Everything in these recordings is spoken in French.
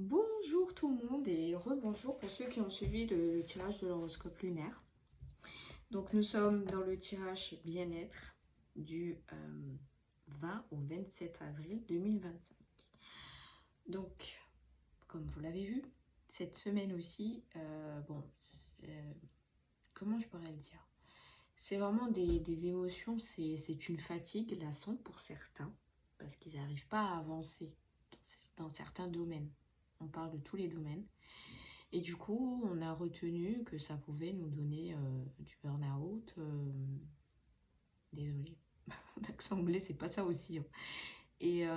Bonjour tout le monde et rebonjour pour ceux qui ont suivi le tirage de l'horoscope lunaire. Donc nous sommes dans le tirage bien-être du 20 au 27 avril 2025. Donc, comme vous l'avez vu, cette semaine aussi, comment je pourrais le dire? C'est vraiment des émotions, c'est une fatigue, lassante pour certains, parce qu'ils n'arrivent pas à avancer dans certains domaines. On parle de tous les domaines. Et du coup, on a retenu que ça pouvait nous donner du burn-out. Désolée, mon accent anglais, c'est pas ça aussi, hein. Et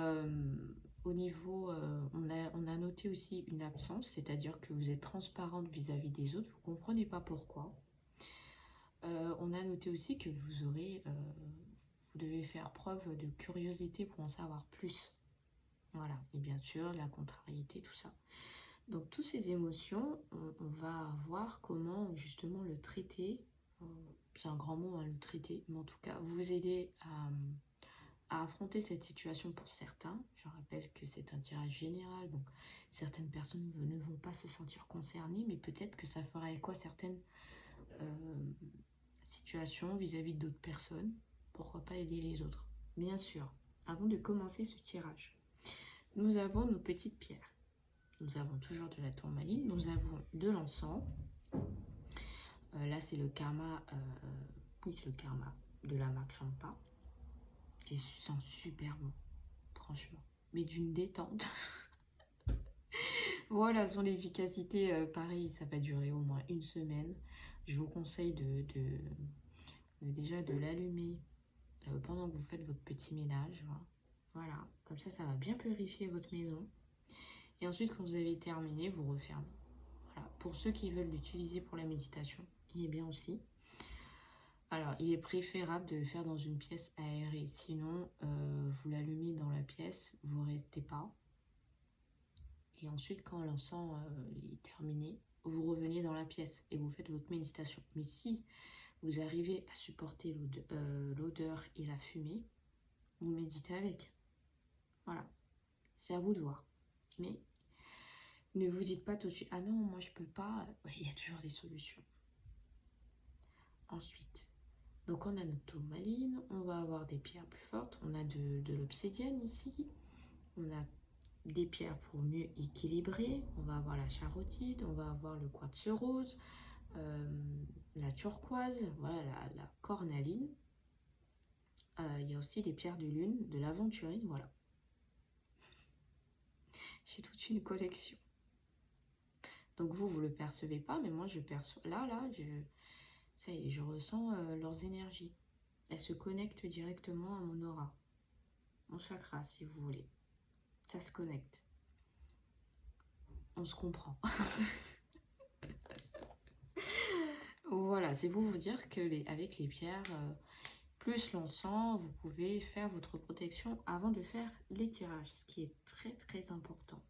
au niveau, on a noté aussi une absence, c'est-à-dire que vous êtes transparente vis-à-vis des autres, vous ne comprenez pas pourquoi. On a noté aussi que vous devez faire preuve de curiosité pour en savoir plus. Voilà, et bien sûr, la contrariété, tout ça. Donc, toutes ces émotions, on va voir comment justement le traiter. C'est un grand mot, hein, le traiter, mais en tout cas, vous aider à affronter cette situation pour certains. Je rappelle que c'est un tirage général, donc certaines personnes ne vont pas se sentir concernées, mais peut-être que ça fera écho à certaines situations vis-à-vis d'autres personnes. Pourquoi pas aider les autres? Bien sûr, avant de commencer ce tirage, nous avons nos petites pierres. Nous avons toujours de la tourmaline, nous avons de l'encens. Là, c'est le karma, le karma de la marque Champa, qui sent super bon, franchement, mais d'une détente. Voilà, son efficacité, pareil, ça va durer au moins une semaine. Je vous conseille déjà de l'allumer pendant que vous faites votre petit ménage. Voilà, comme ça va bien purifier votre maison. Et ensuite, quand vous avez terminé, vous refermez. Voilà. Pour ceux qui veulent l'utiliser pour la méditation, il est bien aussi. Alors, il est préférable de le faire dans une pièce aérée. Sinon, vous l'allumez dans la pièce, vous ne restez pas. Et ensuite, quand l'encens est terminé, vous revenez dans la pièce et vous faites votre méditation. Mais si vous arrivez à supporter l'odeur et la fumée, vous méditez avec. Voilà. C'est à vous de voir. Mais ne vous dites pas tout de suite, ah non, moi je peux pas. Ouais, il y a toujours des solutions. Ensuite, donc on a notre tourmaline, on va avoir des pierres plus fortes, on a de l'obsidienne ici, on a des pierres pour mieux équilibrer, on va avoir la charotide, on va avoir le quartz rose, la turquoise, voilà la cornaline. Il y a aussi des pierres de lune, de l'aventurine, voilà. J'ai toute une collection. Donc vous le percevez pas, mais moi je perçois. Là, ça y est, je ressens leurs énergies. Elles se connectent directement à mon aura, mon chakra, si vous voulez. Ça se connecte. On se comprend. Voilà, c'est pour vous dire que avec les pierres, plus l'encens, vous pouvez faire votre protection avant de faire les tirages, ce qui est très très important.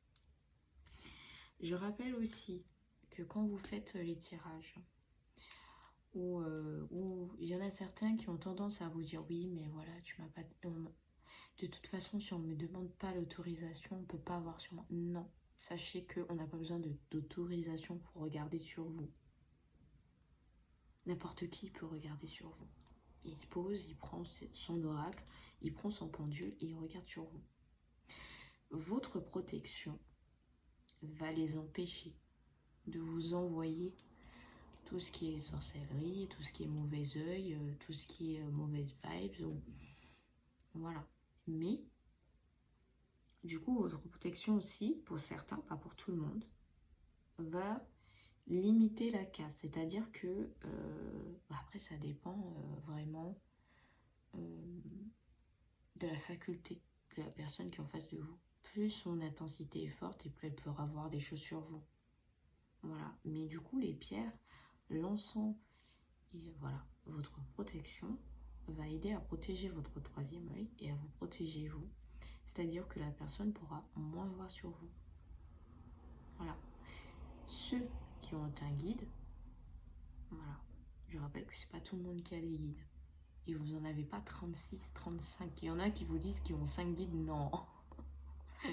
Je rappelle aussi que quand vous faites les tirages, où il y en a certains qui ont tendance à vous dire oui, mais voilà, tu m'as pas... De toute façon, si on ne me demande pas l'autorisation, on ne peut pas avoir sur moi. Non, sachez qu'on n'a pas besoin d'autorisation pour regarder sur vous. N'importe qui peut regarder sur vous. Il se pose, il prend son oracle, il prend son pendule et il regarde sur vous. Votre protection va les empêcher de vous envoyer tout ce qui est sorcellerie, tout ce qui est mauvais œil, tout ce qui est mauvaise vibes. Voilà. Mais, du coup, votre protection aussi, pour certains, pas pour tout le monde, va limiter la casse. C'est-à-dire que, après, ça dépend vraiment de la faculté de la personne qui est en face de vous. Plus son intensité est forte et plus elle peut avoir des choses sur vous. Voilà. Mais du coup, les pierres, l'encens et voilà, votre protection va aider à protéger votre troisième œil et à vous protéger vous. C'est-à-dire que la personne pourra moins voir sur vous. Voilà. Ceux qui ont un guide, voilà. Je rappelle que c'est pas tout le monde qui a des guides. Et vous n'en avez pas 36, 35. Il y en a qui vous disent qu'ils ont 5 guides. Non.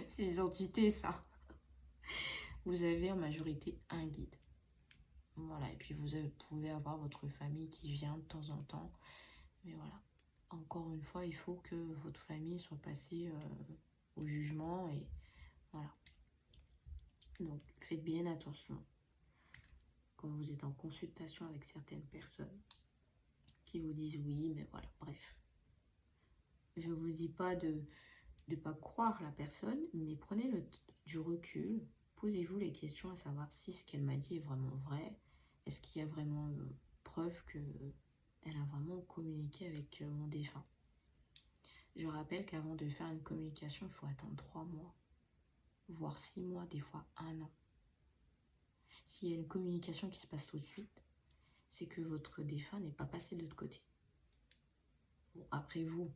C'est des entités, ça. vous avez en majorité un guide. Voilà, et puis vous pouvez avoir votre famille qui vient de temps en temps. Mais voilà, encore une fois, il faut que votre famille soit passée au jugement. Et voilà. Donc, faites bien attention quand vous êtes en consultation avec certaines personnes qui vous disent oui, mais voilà, bref. Je ne vous dis pas de ne pas croire la personne, mais prenez du recul. Posez-vous les questions à savoir si ce qu'elle m'a dit est vraiment vrai. Est-ce qu'il y a vraiment preuve qu'elle a vraiment communiqué avec mon défunt? Je rappelle qu'avant de faire une communication, il faut attendre 3 mois, voire 6 mois, des fois 1 an. S'il y a une communication qui se passe tout de suite, c'est que votre défunt n'est pas passé de l'autre côté. Bon, après vous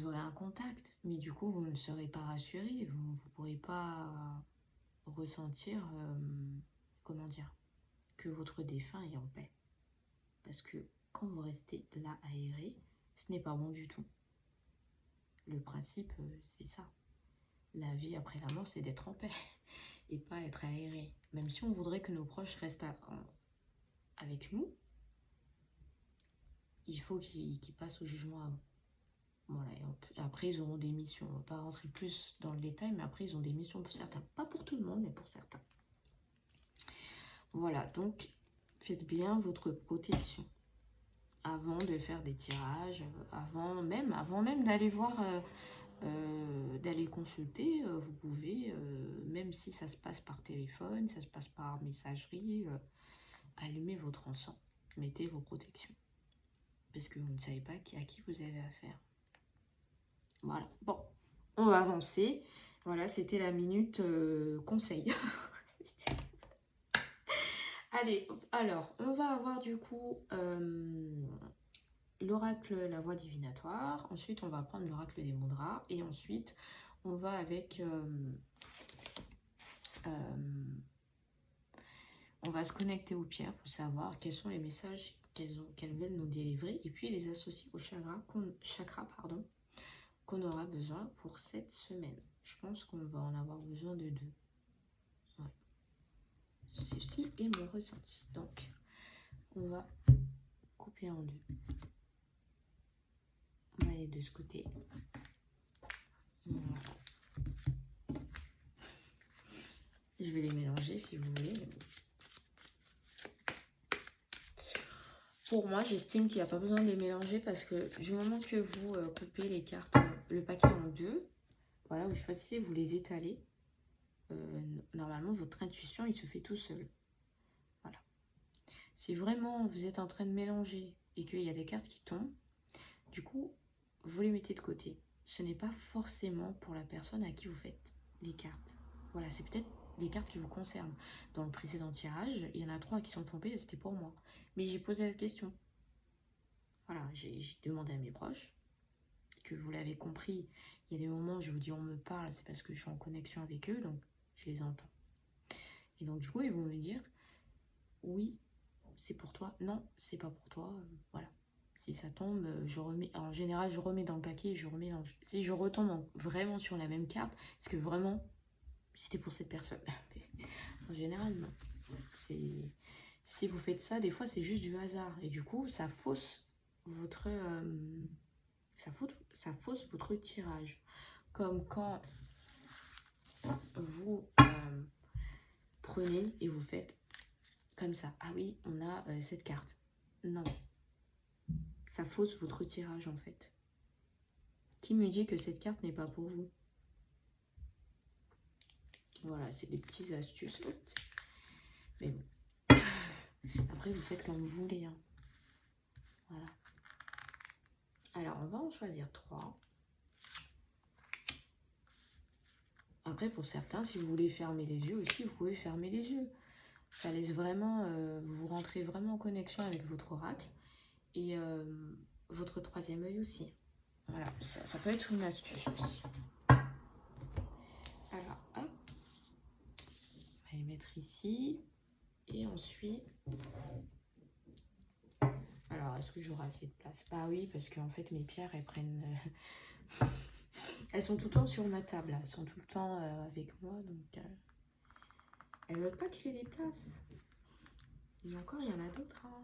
aurez un contact, mais du coup, vous ne serez pas rassuré, vous ne pourrez pas ressentir, comment dire, que votre défunt est en paix. Parce que quand vous restez là aéré, ce n'est pas bon du tout. Le principe, c'est ça. La vie après la mort, c'est d'être en paix et pas être aéré. Même si on voudrait que nos proches restent avec nous, il faut qu'ils passent au jugement avant. Voilà, et après, ils auront des missions. On ne va pas rentrer plus dans le détail, mais après, ils ont des missions pour certains. Pas pour tout le monde, mais pour certains. Voilà, donc, faites bien votre protection. Avant de faire des tirages, avant même d'aller voir, d'aller consulter, vous pouvez, même si ça se passe par téléphone, ça se passe par messagerie, allumez votre encens. Mettez vos protections. Parce que vous ne savez pas à qui vous avez affaire. Voilà, bon, on va avancer. Voilà, c'était la minute conseil. Allez, alors, on va avoir du coup l'oracle, la voie divinatoire. Ensuite, on va prendre l'oracle des mudras. Et ensuite, on va avec... on va se connecter aux pierres pour savoir quels sont les messages qu'elles veulent nous délivrer. Et puis, les associer au chakra, qu'on aura besoin pour cette semaine. Je pense qu'on va en avoir besoin de 2. Ouais. Ceci est mon ressenti. Donc, on va couper en 2. On va aller de ce côté. Voilà. Je vais les mélanger si vous voulez. Pour moi, j'estime qu'il n'y a pas besoin de les mélanger parce que du moment que vous coupez les cartes, le paquet en 2, voilà, vous choisissez, vous les étalez. Normalement, votre intuition, il se fait tout seul. Voilà. Si vraiment vous êtes en train de mélanger et qu'il y a des cartes qui tombent, du coup, vous les mettez de côté. Ce n'est pas forcément pour la personne à qui vous faites les cartes. Voilà, c'est peut-être des cartes qui vous concernent. Dans le précédent tirage, il y en a 3 qui sont tombées et c'était pour moi. Mais j'ai posé la question. Voilà, j'ai demandé à mes proches, que vous l'avez compris, il y a des moments où je vous dis on me parle, c'est parce que je suis en connexion avec eux, donc je les entends. Et donc du coup, ils vont me dire, oui, c'est pour toi, non, c'est pas pour toi, voilà. Si ça tombe, je remets, en général, je remets dans le paquet, je remets dans... Si je retombe vraiment sur la même carte, c'est que vraiment, c'était pour cette personne. En général, non. Si vous faites ça, des fois, c'est juste du hasard. Et du coup, ça fausse votre... ça fausse votre tirage. Comme quand vous prenez et vous faites comme ça. Ah oui, on a cette carte. Non. Ça fausse votre tirage en fait. Qui me dit que cette carte n'est pas pour vous? Voilà, c'est des petites astuces. Mais bon. Après, vous faites comme vous voulez. Hein. Voilà. Alors, on va en choisir 3. Après, pour certains, si vous voulez fermer les yeux aussi, vous pouvez fermer les yeux. Ça laisse vraiment, vous rentrez vraiment en connexion avec votre oracle et votre 3e œil aussi. Voilà, ça peut être une astuce aussi. Alors, hop, on va les mettre ici. Et ensuite, alors, est-ce que j'aurai assez de place? Bah oui, parce qu'en fait, mes pierres, elles prennent... Elles sont tout le temps sur ma table, là. Elles sont tout le temps avec moi, donc elles veulent pas que je les déplace. Et encore, il y en a d'autres, hein.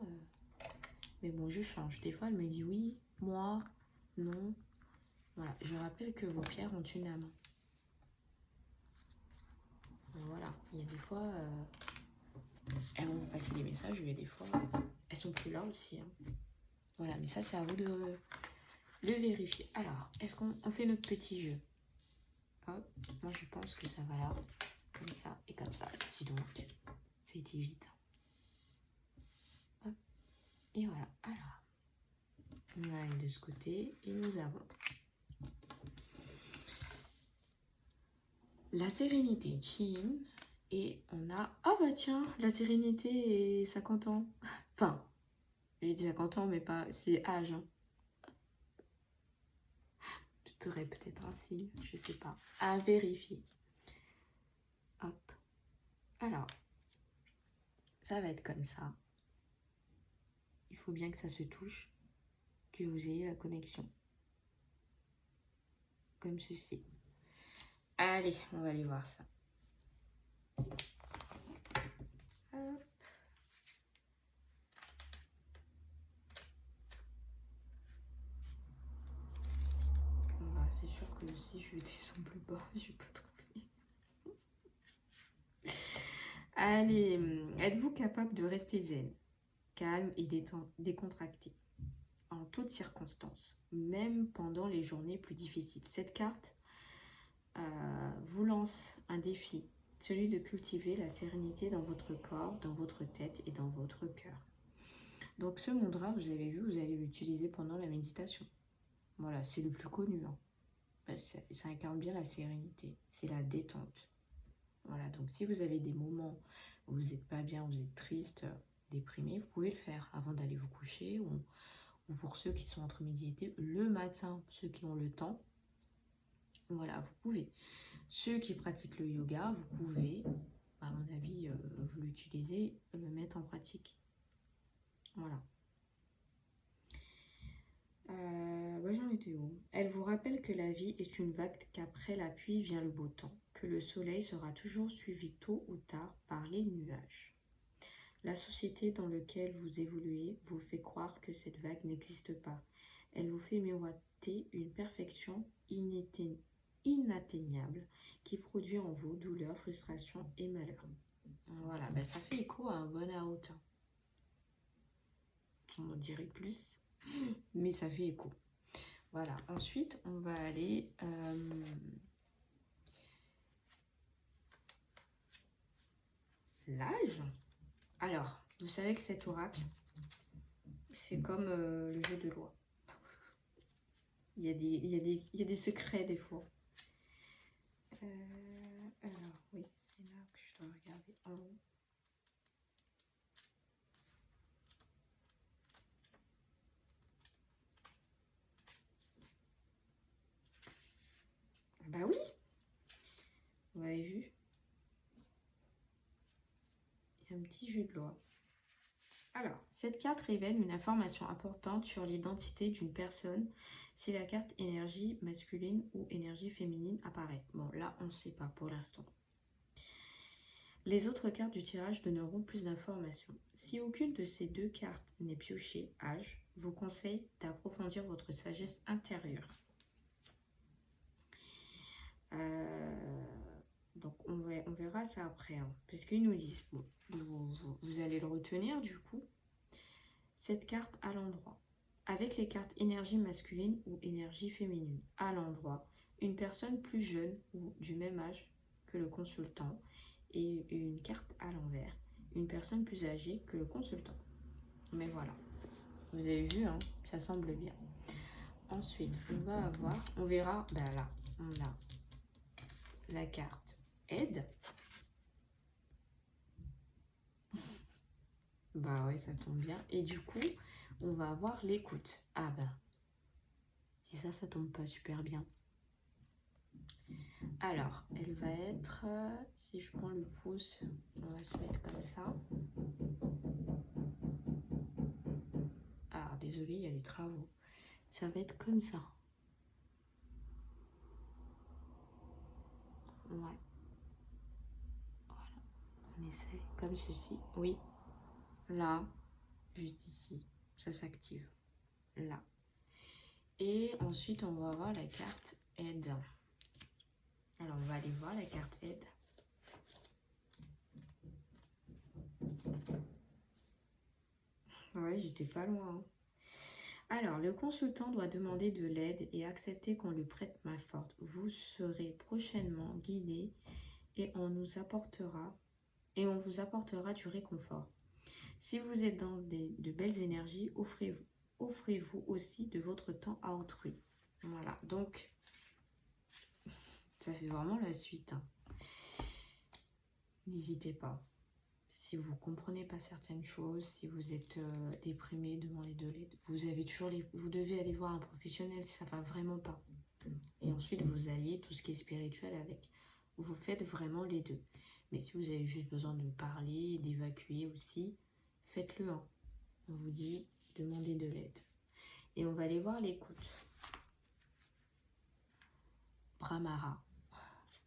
Mais bon, je change. Des fois, elle me dit oui, moi, non. Voilà, je rappelle que vos pierres ont une âme. Voilà, il y a des fois, elles vont vous passer des messages, mais des fois, elles sont plus là aussi, hein. Voilà, mais ça, c'est à vous de vérifier. Alors, est-ce qu'on fait notre petit jeu? Hop, moi, je pense que ça va là, comme ça et comme ça. Dis donc, ça a été vite. Hop, et voilà. Alors, on va aller de ce côté et nous avons la sérénité, Chin. Et on a... Ah bah tiens, la sérénité et 50 ans. Enfin, j'ai dit 50 ans, mais pas... C'est âge, hein. Je pourrais peut-être un signe, je sais pas. À vérifier. Hop. Alors, ça va être comme ça. Il faut bien que ça se touche, que vous ayez la connexion. Comme ceci. Allez, on va aller voir ça. Hop. Bah, c'est sûr que si je descends plus bas, je vais pas trouver. Allez, êtes-vous capable de rester zen, calme et décontracté en toutes circonstances, même pendant les journées plus difficiles? Cette carte vous lance un défi, celui de cultiver la sérénité dans votre corps, dans votre tête et dans votre cœur. Donc ce mudra, vous avez vu, vous allez l'utiliser pendant la méditation. Voilà, c'est le plus connu, hein. Ça incarne bien la sérénité, c'est la détente. Voilà, donc si vous avez des moments où vous n'êtes pas bien, vous êtes triste, déprimé, vous pouvez le faire avant d'aller vous coucher ou pour ceux qui sont entre midi et thé, le matin, ceux qui ont le temps. Voilà, vous pouvez. Ceux qui pratiquent le yoga, vous pouvez, à mon avis, vous l'utilisez, le mettre en pratique. Voilà. J'en étais où? Elle vous rappelle que la vie est une vague, qu'après la pluie vient le beau temps, que le soleil sera toujours suivi tôt ou tard par les nuages. La société dans laquelle vous évoluez vous fait croire que cette vague n'existe pas. Elle vous fait miroiter une perfection inatteignable qui produit en vous douleur, frustration et malheur. Voilà, ben ça fait écho à un burn-out. On en dirait plus, mais ça fait écho. Voilà, ensuite on va aller... l'âge. Alors, vous savez que cet oracle, c'est comme le jeu de loi. Il y a des secrets des fois. Alors, oui, c'est là que je dois regarder en haut. Bah oui, vous avez vu, il y a un petit jeu de loi. Alors, cette carte révèle une information importante sur l'identité d'une personne si la carte énergie masculine ou énergie féminine apparaît. Bon, là, on ne sait pas pour l'instant. Les autres cartes du tirage donneront plus d'informations. Si aucune de ces deux cartes n'est piochée, âge, vous conseille d'approfondir votre sagesse intérieure. Donc on verra ça après, hein, parce qu'ils nous disent, bon, vous allez le retenir du coup, cette carte à l'endroit. Avec les cartes énergie masculine ou énergie féminine, à l'endroit, une personne plus jeune ou du même âge que le consultant, et une carte à l'envers, une personne plus âgée que le consultant. Mais voilà, vous avez vu, hein, ça semble bien. Ensuite, on va avoir, on verra, ben là, on a la carte aide. Bah ouais, ça tombe bien. Et du coup, on va avoir l'écoute. Ah ben, si ça tombe pas super bien. Alors, elle va être, si je prends le pouce, on va se mettre comme ça. Ah, désolé, il y a des travaux. Ça va être comme ça. essaie comme ceci. Oui, là, juste ici, ça s'active. Là. Et ensuite, on va voir la carte aide. Alors, on va aller voir la carte aide. Ouais, j'étais pas loin. Alors, le consultant doit demander de l'aide et accepter qu'on lui prête main forte. Vous serez prochainement guidé et on vous apportera du réconfort. Si vous êtes dans de belles énergies, offrez-vous aussi de votre temps à autrui. Voilà, donc ça fait vraiment la suite. Hein. N'hésitez pas. Si vous ne comprenez pas certaines choses, si vous êtes déprimé, demandez de l'aide. Vous devez aller voir un professionnel si ça ne va vraiment pas. Et ensuite, vous alliez tout ce qui est spirituel avec. Vous faites vraiment les deux. Mais si vous avez juste besoin de parler, d'évacuer aussi, faites-le. Hein. On vous dit, demandez de l'aide. Et on va aller voir l'écoute. Brahmara,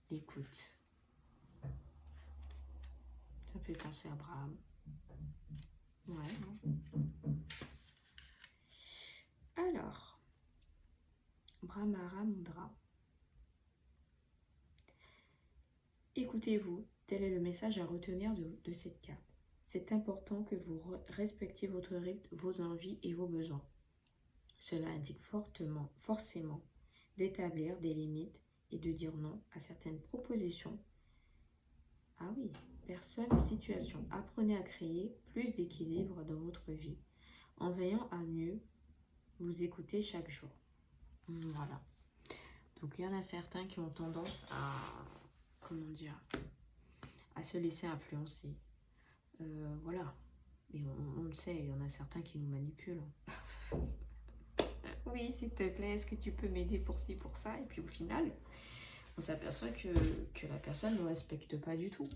l'écoute. Ça me fait penser à Brahma. Ouais. Alors, Brahmara Mudra. Écoutez-vous, tel est le message à retenir de cette carte. C'est important que vous respectiez votre rythme, vos envies et vos besoins. Cela indique forcément d'établir des limites et de dire non à certaines propositions. Ah oui, personne et situation. Apprenez à créer plus d'équilibre dans votre vie en veillant à mieux vous écouter chaque jour. Voilà. Donc il y en a certains qui ont tendance à, comment dire, à se laisser influencer. Voilà. Et on le sait, il y en a certains qui nous manipulent. Oui, s'il te plaît, est-ce que tu peux m'aider pour ci, pour ça? Et puis au final, on s'aperçoit que la personne ne respecte pas du tout.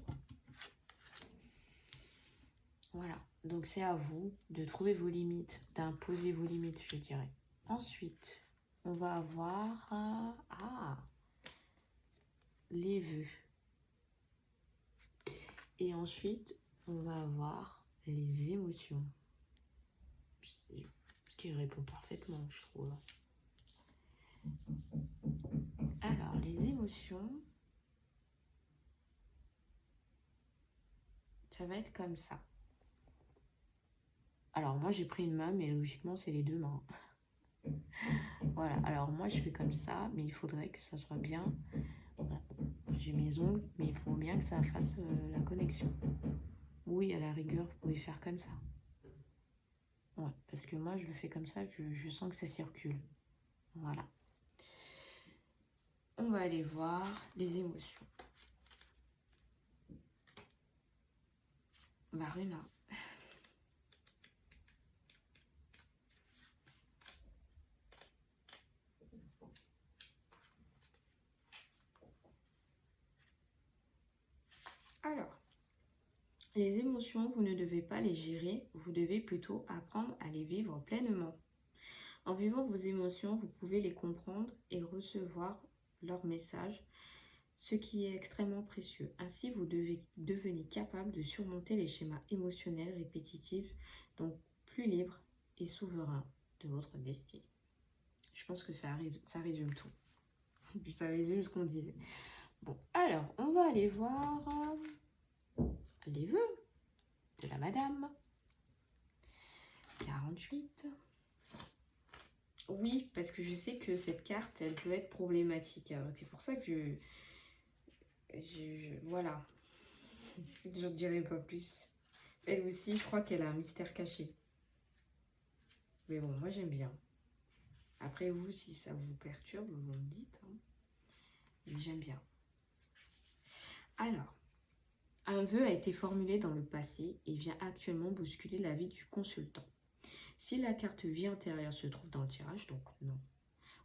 Voilà. Donc c'est à vous de trouver vos limites, d'imposer vos limites, je dirais. Ensuite, on va avoir les vœux. Et ensuite, on va avoir les émotions. Ce qui répond parfaitement, je trouve. Alors, les émotions, ça va être comme ça. Alors, moi, j'ai pris une main, mais logiquement, c'est les deux mains. Voilà, alors moi, je fais comme ça, mais il faudrait que ça soit bien. Voilà. J'ai mes ongles, mais il faut bien que ça fasse la connexion. Oui, à la rigueur, vous pouvez faire comme ça. Ouais, parce que moi, je le fais comme ça, je sens que ça circule. Voilà. On va aller voir les émotions. Varuna. Alors, les émotions, vous ne devez pas les gérer, vous devez plutôt apprendre à les vivre pleinement. En vivant vos émotions, vous pouvez les comprendre et recevoir leurs messages, ce qui est extrêmement précieux. Ainsi, vous devenez capable de surmonter les schémas émotionnels répétitifs, donc plus libre et souverain de votre destin. Je pense que ça résume tout. Ça résume ce qu'on disait. Bon, alors, on va aller voir les vœux de la madame. 48. Oui, parce que je sais que cette carte, elle peut être problématique. C'est pour ça que voilà. Je ne dirai pas plus. Elle aussi, je crois qu'elle a un mystère caché. Mais bon, moi j'aime bien. Après vous, si ça vous perturbe, vous me dites. Hein. Mais j'aime bien. Alors, un vœu a été formulé dans le passé et vient actuellement bousculer la vie du consultant. Si la carte vie antérieure se trouve dans le tirage, donc non.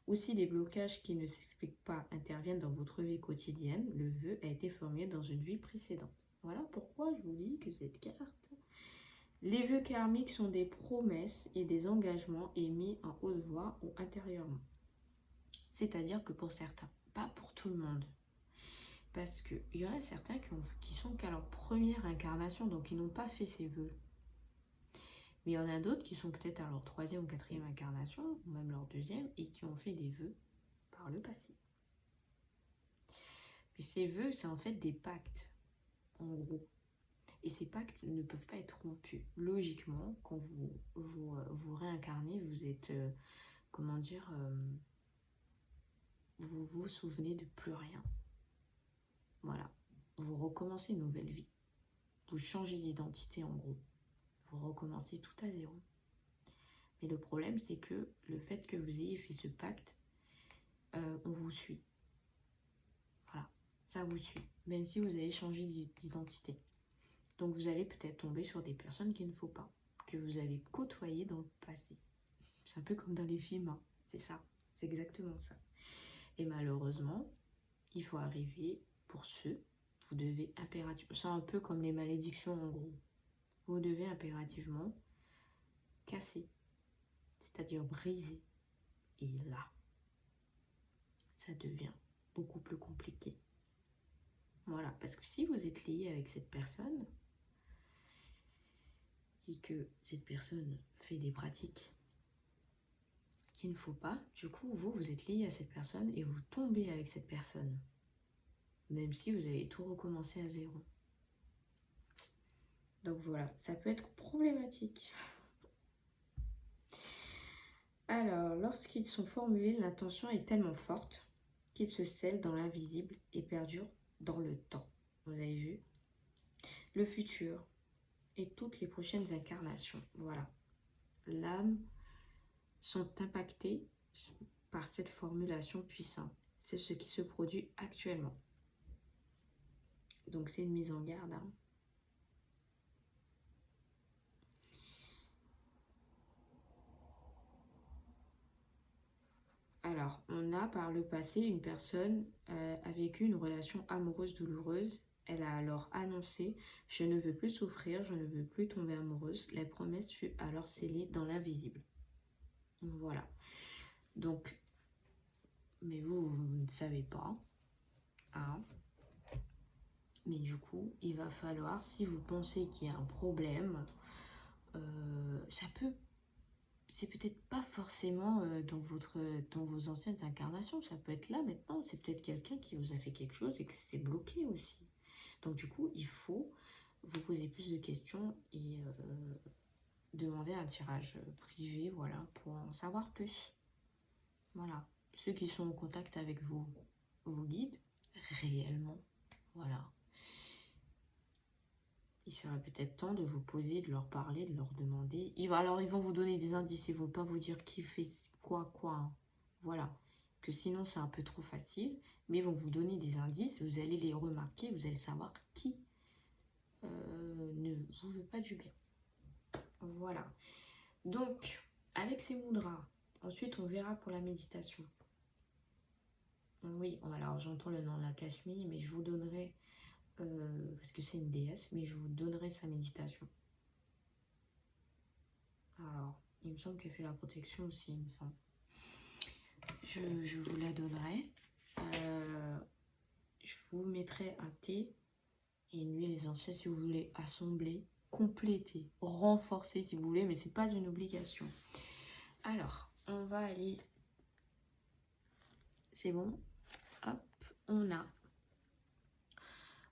Ou si des blocages qui ne s'expliquent pas interviennent dans votre vie quotidienne, le vœu a été formulé dans une vie précédente. Voilà pourquoi je vous dis que cette carte... Les vœux karmiques sont des promesses et des engagements émis en haute voix ou intérieurement. C'est-à-dire que pour certains, pas pour tout le monde, Parce qu'il y en a certains qui sont qu'à leur première incarnation, donc ils n'ont pas fait ces vœux. Mais il y en a d'autres qui sont peut-être à leur troisième ou quatrième incarnation, ou même leur deuxième, et qui ont fait des vœux par le passé. Mais ces vœux, c'est en fait des pactes, en gros. Et ces pactes ne peuvent pas être rompus. Logiquement, quand vous réincarnez, vous êtes, comment dire, vous vous souvenez de plus rien. Voilà. Vous recommencez une nouvelle vie. Vous changez d'identité en gros. Vous recommencez tout à zéro. Mais le problème, c'est que le fait que vous ayez fait ce pacte, on vous suit. Voilà. Ça vous suit. Même si vous avez changé d'identité. Donc vous allez peut-être tomber sur des personnes qu'il ne faut pas. Que vous avez côtoyées dans le passé. C'est un peu comme dans les films. Hein. C'est ça. C'est exactement ça. Et malheureusement, il faut arriver pour ceux, vous devez impérativement, c'est un peu comme les malédictions en gros, vous devez impérativement casser, c'est-à-dire briser. Et là, ça devient beaucoup plus compliqué. Voilà, parce que si vous êtes lié avec cette personne et que cette personne fait des pratiques qu'il ne faut pas, du coup, vous êtes lié à cette personne et vous tombez avec cette personne. Même si vous avez tout recommencé à zéro. Donc voilà, ça peut être problématique. Alors, lorsqu'ils sont formulés, l'intention est tellement forte qu'ils se scellent dans l'invisible et perdurent dans le temps. Vous avez vu? Le futur et toutes les prochaines incarnations. Voilà. L'âme sont impactées par cette formulation puissante. C'est ce qui se produit actuellement. Donc c'est une mise en garde. Hein. Alors, on a par le passé une personne a vécu une relation amoureuse douloureuse. Elle a alors annoncé « Je ne veux plus souffrir, je ne veux plus tomber amoureuse ». La promesse fut alors scellée dans l'invisible. Voilà. Donc, mais vous ne savez pas. Hein. Mais du coup, il va falloir, si vous pensez qu'il y a un problème, ça peut... C'est peut-être pas forcément dans vos anciennes incarnations, ça peut être là maintenant, c'est peut-être quelqu'un qui vous a fait quelque chose et que c'est bloqué aussi. Donc du coup, il faut vous poser plus de questions et demander un tirage privé, voilà, pour en savoir plus. Voilà. Ceux qui sont en contact avec vos guides, réellement, voilà. Il serait peut-être temps de vous poser, de leur parler, de leur demander. Alors, ils vont vous donner des indices. Ils ne vont pas vous dire qui fait quoi. Hein. Voilà. Que sinon, c'est un peu trop facile. Mais ils vont vous donner des indices. Vous allez les remarquer. Vous allez savoir qui ne vous veut pas du bien. Voilà. Donc, avec ces mudras, ensuite, on verra pour la méditation. Oui, alors j'entends le nom de la Lakshmi, mais je vous donnerai... parce que c'est une déesse, mais je vous donnerai sa méditation. Alors, il me semble qu'elle fait la protection aussi, il me semble. Je vous la donnerai. Je vous mettrai un thé et une huile essentielle si vous voulez assembler, compléter, renforcer si vous voulez, mais c'est pas une obligation. Alors, on va aller... C'est bon? Hop, on a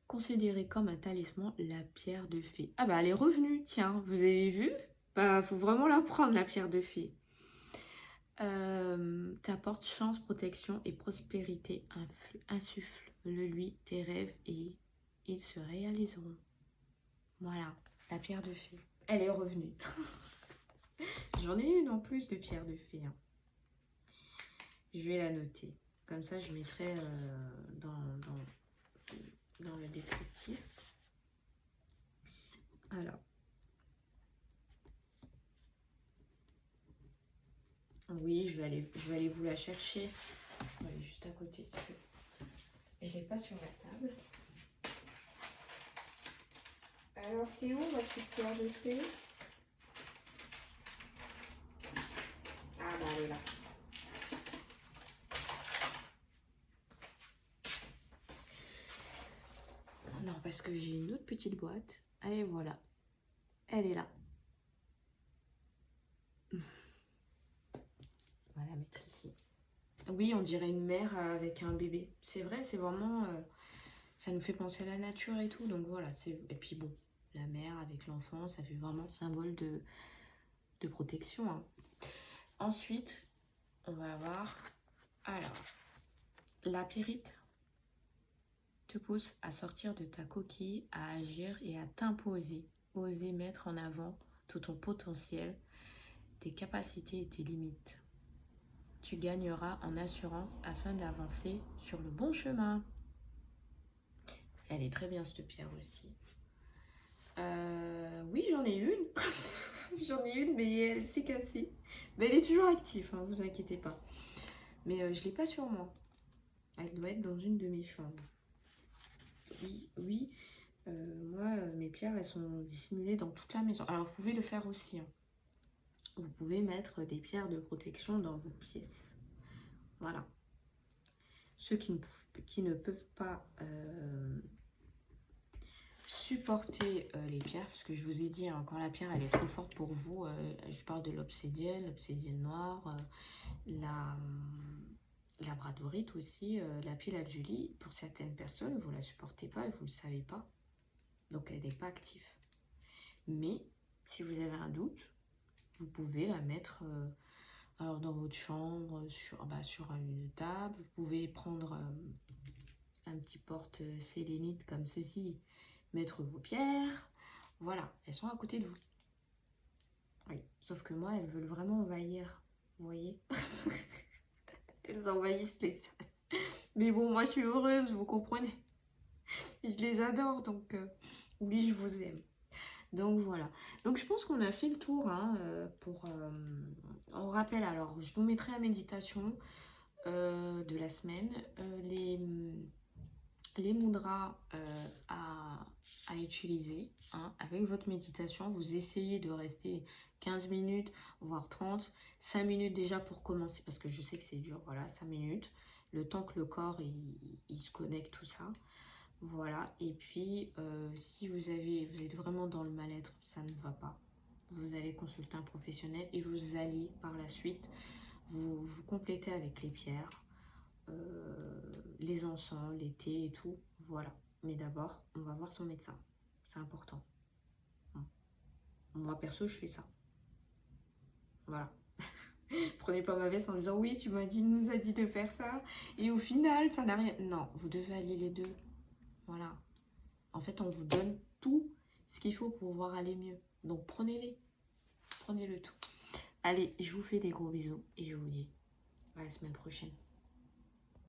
considéré comme un talisman la pierre de fée. Ah bah elle est revenue, tiens, vous avez vu? Bah faut vraiment la prendre la pierre de fée. T'apporte chance, protection et prospérité. Insuffle-lui tes rêves et ils se réaliseront. Voilà, la pierre de fée. Elle est revenue. J'en ai une en plus de pierre de fée. Hein. Je vais la noter. Comme ça, je mettrai dans le descriptif. Alors. Oui, je vais aller vous la chercher. Elle est juste à côté. Je l'ai pas sur la table. Alors, c'est où votre petite pierre de fée? Ah bah elle est là. parce que j'ai une autre petite boîte. Et voilà, elle est là. On va la mettre ici. Oui, on dirait une mère avec un bébé. C'est vrai, c'est vraiment... ça nous fait penser à la nature et tout. Donc voilà, et puis bon, la mère avec l'enfant, ça fait vraiment symbole de protection. Hein. Ensuite, on va avoir... Alors, la pyrite te pousse à sortir de ta coquille, à agir et à t'imposer. Oser mettre en avant tout ton potentiel, tes capacités et tes limites. Tu gagneras en assurance afin d'avancer sur le bon chemin. Elle est très bien cette pierre aussi. Oui, j'en ai une. J'en ai une, mais elle s'est cassée. Mais elle est toujours active, hein, vous inquiétez pas. Mais je ne l'ai pas sur moi. Elle doit être dans une de mes chambres. Oui, oui. Moi, mes pierres, elles sont dissimulées dans toute la maison. Alors, vous pouvez le faire aussi. Hein. Vous pouvez mettre des pierres de protection dans vos pièces. Voilà. Ceux qui ne peuvent pas supporter les pierres, parce que je vous ai dit, hein, quand la pierre elle est trop forte pour vous, je parle de l'obsidienne noire, la labradorite aussi, la lapis-lazuli, pour certaines personnes, vous ne la supportez pas et vous ne le savez pas. Donc elle n'est pas active. Mais si vous avez un doute, vous pouvez la mettre alors dans votre chambre, sur une table. Vous pouvez prendre un petit porte-sélénite comme ceci, mettre vos pierres. Voilà, elles sont à côté de vous. Oui, sauf que moi, elles veulent vraiment envahir. Vous voyez? Elles envahissent l'espace. Mais bon, moi, je suis heureuse, vous comprenez? Je les adore, donc oui, je vous aime. Donc voilà. Donc je pense qu'on a fait le tour hein, on rappelle, alors je vous mettrai la méditation de la semaine, les mudras à utiliser. Hein. Avec votre méditation, vous essayez de rester 15 minutes, voire 30, 5 minutes déjà pour commencer, parce que je sais que c'est dur, voilà, 5 minutes, le temps que le corps il se connecte, tout ça. Voilà, et puis si vous êtes vraiment dans le mal-être, ça ne va pas. Vous allez consulter un professionnel et vous allez par la suite vous compléter avec les pierres, les encens, les thés et tout. Voilà. Mais d'abord, on va voir son médecin. C'est important. Moi, perso, je fais ça. Voilà. Prenez pas ma veste en disant oui, tu nous as dit de faire ça. Et au final, ça n'a rien. Non, vous devez allier les deux. Voilà. En fait, on vous donne tout ce qu'il faut pour pouvoir aller mieux. Donc, prenez-les. Prenez le tout. Allez, je vous fais des gros bisous et je vous dis à la semaine prochaine.